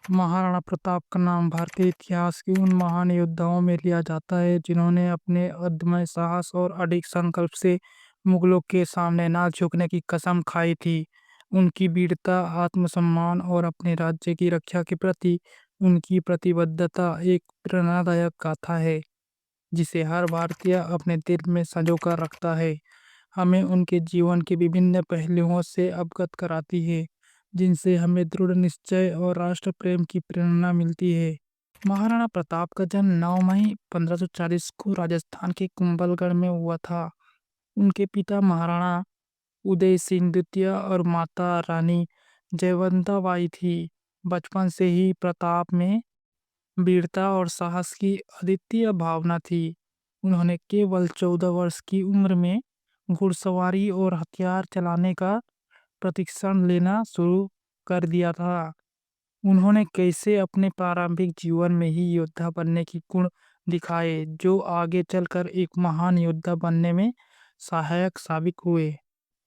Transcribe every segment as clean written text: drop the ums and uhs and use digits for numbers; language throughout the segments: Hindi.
महाराणा प्रताप का नाम भारतीय इतिहास के उन महान योद्धाओं में लिया जाता है जिन्होंने अपने अदम्य साहस और अडिग संकल्प से मुगलों के सामने ना झुकने की कसम खाई थी। उनकी वीरता, आत्मसम्मान और अपने राज्य की रक्षा के प्रति उनकी प्रतिबद्धता एक प्रेरणादायक गाथा है जिसे हर भारतीय अपने दिल में संजो कर रखता है। हमें उनके जीवन के विभिन्न पहलुओं से अवगत कराती है, जिनसे हमें दृढ़ निश्चय और राष्ट्र प्रेम की प्रेरणा मिलती है। महाराणा प्रताप का जन्म 9 मई 1540 को राजस्थान के कुंभलगढ़ में हुआ था। उनके पिता महाराणा उदय सिंह द्वितीय और माता रानी जयवंता बाई थी। बचपन से ही प्रताप में वीरता और साहस की अद्वितीय भावना थी। उन्होंने केवल 14 वर्ष की उम्र में घुड़सवारी और हथियार चलाने का प्रशिक्षण लेना शुरू कर दिया था। उन्होंने कैसे अपने प्रारंभिक जीवन में ही योद्धा बनने की गुण दिखाए, जो आगे चलकर एक महान योद्धा बनने में सहायक साबित हुए।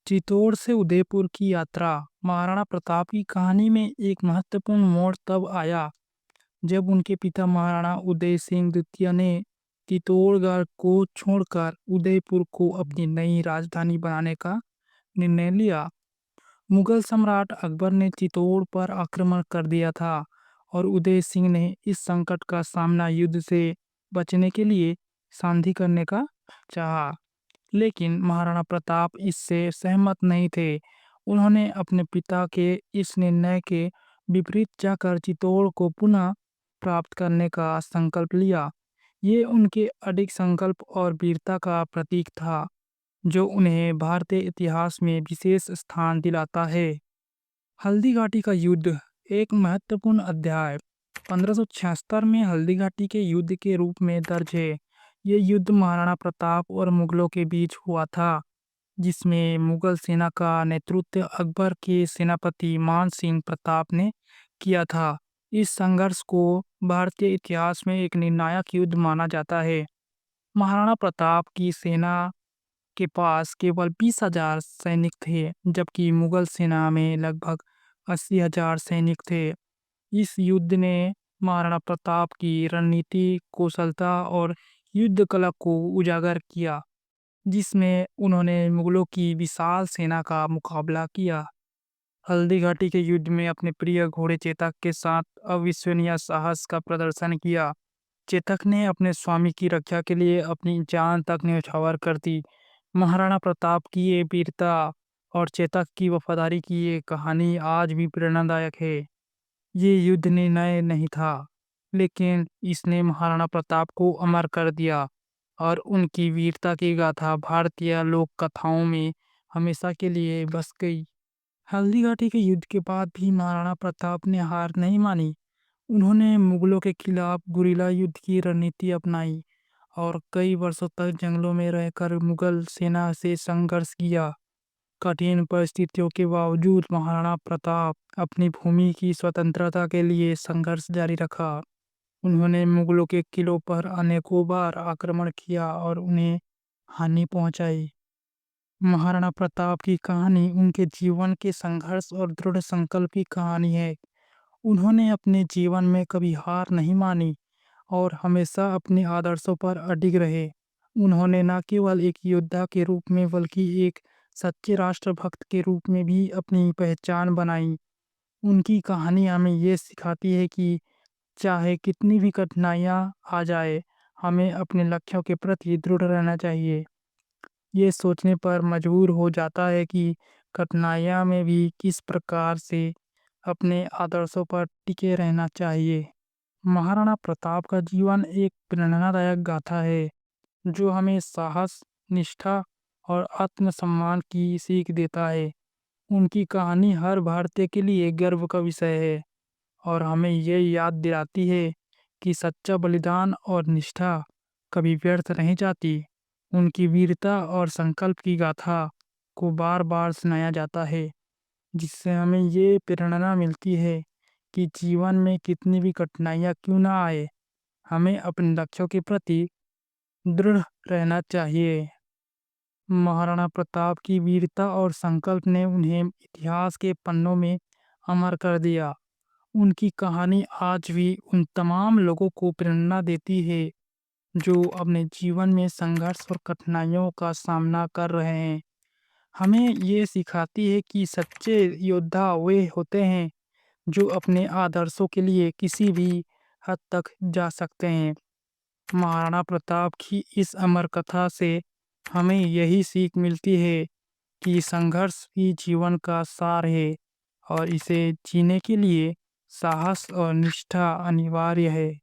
चित्तौड़ से उदयपुर की यात्रा। महाराणा प्रताप की कहानी में एक महत्वपूर्ण मोड़ तब आया जब उनके पिता महाराणा उदय सिंह द्वितीय ने चित्तौड़गढ़ को छोड़कर उदयपुर को अपनी नई राजधानी बनाने का निर्णय लिया। मुगल सम्राट अकबर ने चित्तौड़ पर आक्रमण कर दिया था और उदय सिंह ने इस संकट का सामना युद्ध से बचने के लिए संधि करने का चाहा। लेकिन महाराणा प्रताप इससे सहमत नहीं थे। उन्होंने अपने पिता के इस निर्णय के विपरीत जाकर चित्तौड़ को पुनः प्राप्त करने का संकल्प लिया। ये उनके अडिग संकल्प और वीरता का प्रतीक था, जो उन्हें भारतीय इतिहास में विशेष स्थान दिलाता है। हल्दी घाटी का युद्ध एक महत्वपूर्ण अध्याय 1576 में हल्दी घाटी के युद्ध के रूप में दर्ज है। ये युद्ध महाराणा प्रताप और मुगलों के बीच हुआ था, जिसमें मुगल सेना का नेतृत्व अकबर के सेनापति मान सिंह प्रताप ने किया था। इस संघर्ष को भारतीय इतिहास में एक निर्णायक युद्ध माना जाता है। महाराणा प्रताप की सेना के पास केवल 20,000 सैनिक थे, जबकि मुगल सेना में लगभग 80,000 सैनिक थे। इस युद्ध ने महाराणा प्रताप की रणनीति, कौशलता और युद्ध कला को उजागर किया, जिसमें उन्होंने मुगलों की विशाल सेना का मुकाबला किया। हल्दी घाटी के युद्ध में अपने प्रिय घोड़े चेतक के साथ अविश्वसनीय साहस का प्रदर्शन किया। चेतक ने अपने स्वामी की रक्षा के लिए अपनी जान तक न्यौछावर कर दी। महाराणा प्रताप की ये वीरता और चेतक की वफादारी की ये कहानी आज भी प्रेरणादायक है। ये युद्ध निर्णय नहीं था, लेकिन इसने महाराणा प्रताप को अमर कर दिया और उनकी वीरता की गाथा भारतीय लोक कथाओं में हमेशा के लिए बस गई। हल्दी घाटी के युद्ध के बाद भी महाराणा प्रताप ने हार नहीं मानी। उन्होंने मुगलों के खिलाफ गुरिल्ला युद्ध की रणनीति अपनाई और कई वर्षों तक जंगलों में रहकर मुगल सेना से संघर्ष किया। कठिन परिस्थितियों के बावजूद महाराणा प्रताप अपनी भूमि की स्वतंत्रता के लिए संघर्ष जारी रखा। उन्होंने मुगलों के किलों पर अनेकों बार आक्रमण किया और उन्हें हानि पहुंचाई। महाराणा प्रताप की कहानी उनके जीवन के संघर्ष और दृढ़ संकल्प की कहानी है। उन्होंने अपने जीवन में कभी हार नहीं मानी और हमेशा अपने आदर्शों पर अडिग रहे। उन्होंने न केवल एक योद्धा के रूप में बल्कि एक सच्चे राष्ट्रभक्त के रूप में भी अपनी पहचान बनाई। उनकी कहानी हमें ये सिखाती है कि चाहे कितनी भी कठिनाइयाँ आ जाए, हमें अपने लक्ष्यों के प्रति दृढ़ रहना चाहिए। ये सोचने पर मजबूर हो जाता है कि कठिनाइयाँ में भी किस प्रकार से अपने आदर्शों पर टिके रहना चाहिए। महाराणा प्रताप का जीवन एक प्रेरणादायक गाथा है, जो हमें साहस, निष्ठा और आत्मसम्मान की सीख देता है। उनकी कहानी हर भारतीय के लिए गर्व का विषय है और हमें ये याद दिलाती है कि सच्चा बलिदान और निष्ठा कभी व्यर्थ नहीं जाती। उनकी वीरता और संकल्प की गाथा को बार बार सुनाया जाता है, जिससे हमें ये प्रेरणा मिलती है कि जीवन में कितनी भी कठिनाइयाँ क्यों ना आए, हमें अपने लक्ष्यों के प्रति दृढ़ रहना चाहिए। महाराणा प्रताप की वीरता और संकल्प ने उन्हें इतिहास के पन्नों में अमर कर दिया उनकी कहानी आज भी उन तमाम लोगों को प्रेरणा देती है जो अपने जीवन में संघर्ष और कठिनाइयों का सामना कर रहे हैं। हमें ये सिखाती है कि सच्चे योद्धा वे होते हैं जो अपने आदर्शों के लिए किसी भी हद तक जा सकते हैं। महाराणा प्रताप की इस अमर कथा से हमें यही सीख मिलती है कि संघर्ष ही जीवन का सार है और इसे जीने के लिए साहस और निष्ठा अनिवार्य है।